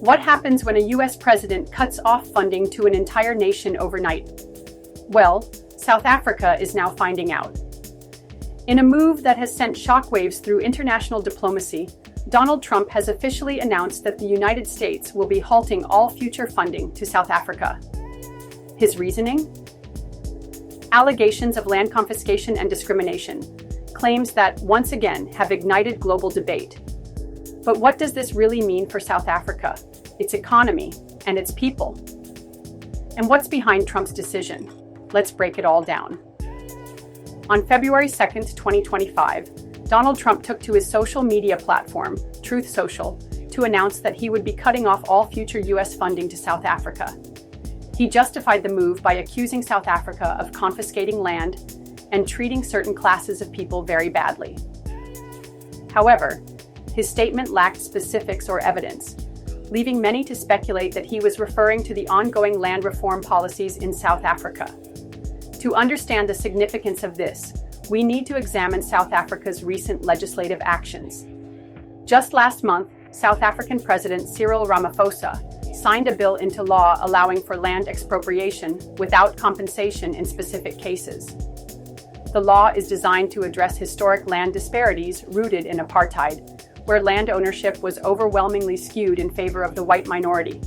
What happens when a US president cuts off funding to an entire nation overnight? Well, South Africa is now finding out. In a move that has sent shockwaves through international diplomacy, Donald Trump has officially announced that the United States will be halting all future funding to South Africa. His reasoning? Allegations of land confiscation and discrimination, claims that, once again, have ignited global debate. But what does this really mean for South Africa, its economy, and its people? And what's behind Trump's decision? Let's break it all down. On February 2nd, 2025, Donald Trump took to his social media platform, Truth Social, to announce that he would be cutting off all future US funding to South Africa. He justified the move by accusing South Africa of confiscating land and treating certain classes of people very badly. However, his statement lacked specifics or evidence, leaving many to speculate that he was referring to the ongoing land reform policies in South Africa. To understand the significance of this, we need to examine South Africa's recent legislative actions. Just last month, South African President Cyril Ramaphosa signed a bill into law allowing for land expropriation without compensation in specific cases. The law is designed to address historic land disparities rooted in apartheid, where land ownership was overwhelmingly skewed in favor of the white minority.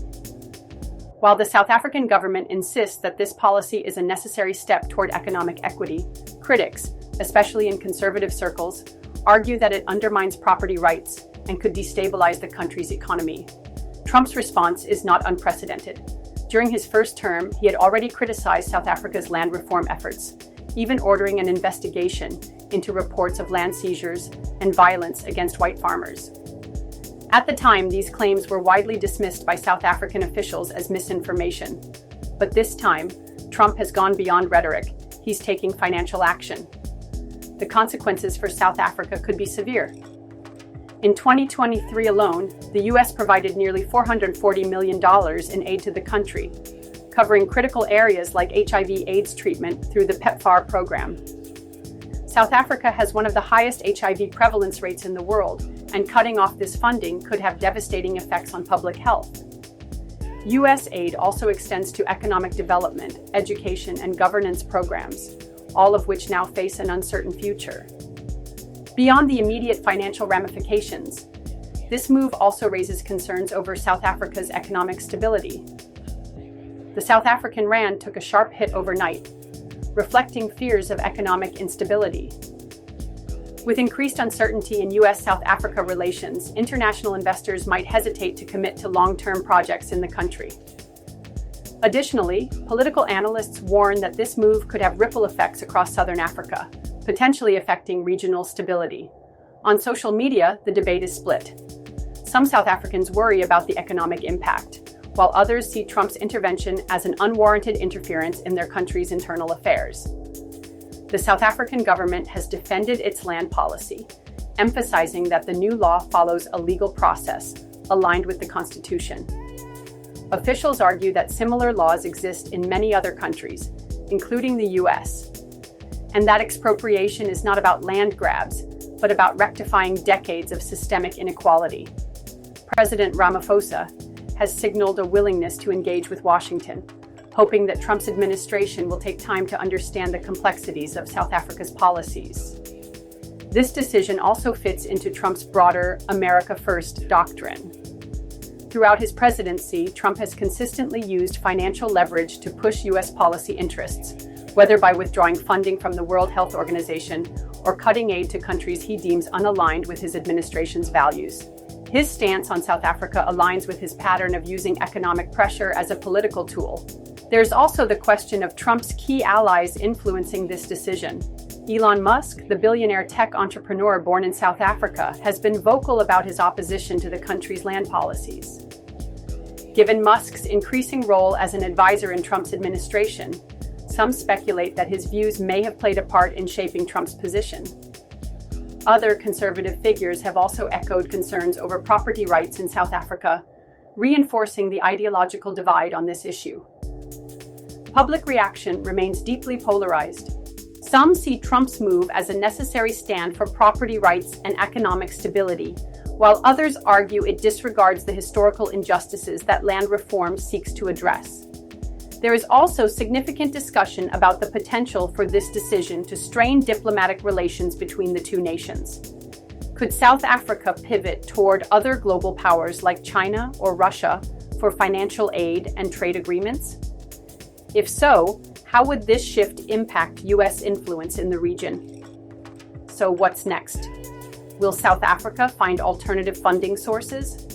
While the South African government insists that this policy is a necessary step toward economic equity, critics, especially in conservative circles, argue that it undermines property rights and could destabilize the country's economy. Trump's response is not unprecedented. During his first term, he had already criticized South Africa's land reform efforts, even ordering an investigation into reports of land seizures and violence against white farmers. At the time, these claims were widely dismissed by South African officials as misinformation. But this time, Trump has gone beyond rhetoric. He's taking financial action. The consequences for South Africa could be severe. In 2023 alone, the U.S. provided nearly $440 million in aid to the country, covering critical areas like HIV/AIDS treatment through the PEPFAR program. South Africa has one of the highest HIV prevalence rates in the world, and cutting off this funding could have devastating effects on public health. U.S. aid also extends to economic development, education, and governance programs, all of which now face an uncertain future. Beyond the immediate financial ramifications, this move also raises concerns over South Africa's economic stability. The South African rand took a sharp hit overnight, reflecting fears of economic instability. With increased uncertainty in U.S.-South Africa relations, international investors might hesitate to commit to long-term projects in the country. Additionally, political analysts warn that this move could have ripple effects across southern Africa, potentially affecting regional stability. On social media, the debate is split. Some South Africans worry about the economic impact, while others see Trump's intervention as an unwarranted interference in their country's internal affairs. The South African government has defended its land policy, emphasizing that the new law follows a legal process aligned with the Constitution. Officials argue that similar laws exist in many other countries, including the U.S., and that expropriation is not about land grabs, but about rectifying decades of systemic inequality. President Ramaphosa has signaled a willingness to engage with Washington, hoping that Trump's administration will take time to understand the complexities of South Africa's policies. This decision also fits into Trump's broader America First doctrine. Throughout his presidency, Trump has consistently used financial leverage to push U.S. policy interests, whether by withdrawing funding from the World Health Organization or cutting aid to countries he deems unaligned with his administration's values. His stance on South Africa aligns with his pattern of using economic pressure as a political tool. There's also the question of Trump's key allies influencing this decision. Elon Musk, the billionaire tech entrepreneur born in South Africa, has been vocal about his opposition to the country's land policies. Given Musk's increasing role as an advisor in Trump's administration, some speculate that his views may have played a part in shaping Trump's position. Other conservative figures have also echoed concerns over property rights in South Africa, reinforcing the ideological divide on this issue. Public reaction remains deeply polarized. Some see Trump's move as a necessary stand for property rights and economic stability, while others argue it disregards the historical injustices that land reform seeks to address. There is also significant discussion about the potential for this decision to strain diplomatic relations between the two nations. Could South Africa pivot toward other global powers like China or Russia for financial aid and trade agreements? If so, how would this shift impact U.S. influence in the region? So what's next? Will South Africa find alternative funding sources?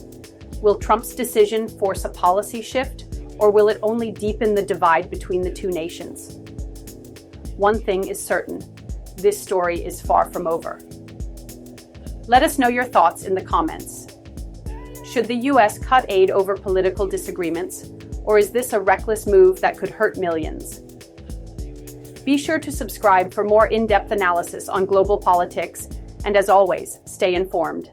Will Trump's decision force a policy shift, or will it only deepen the divide between the two nations? One thing is certain: this story is far from over. Let us know your thoughts in the comments. Should the U.S. cut aid over political disagreements, or is this a reckless move that could hurt millions? Be sure to subscribe for more in-depth analysis on global politics, and as always, stay informed.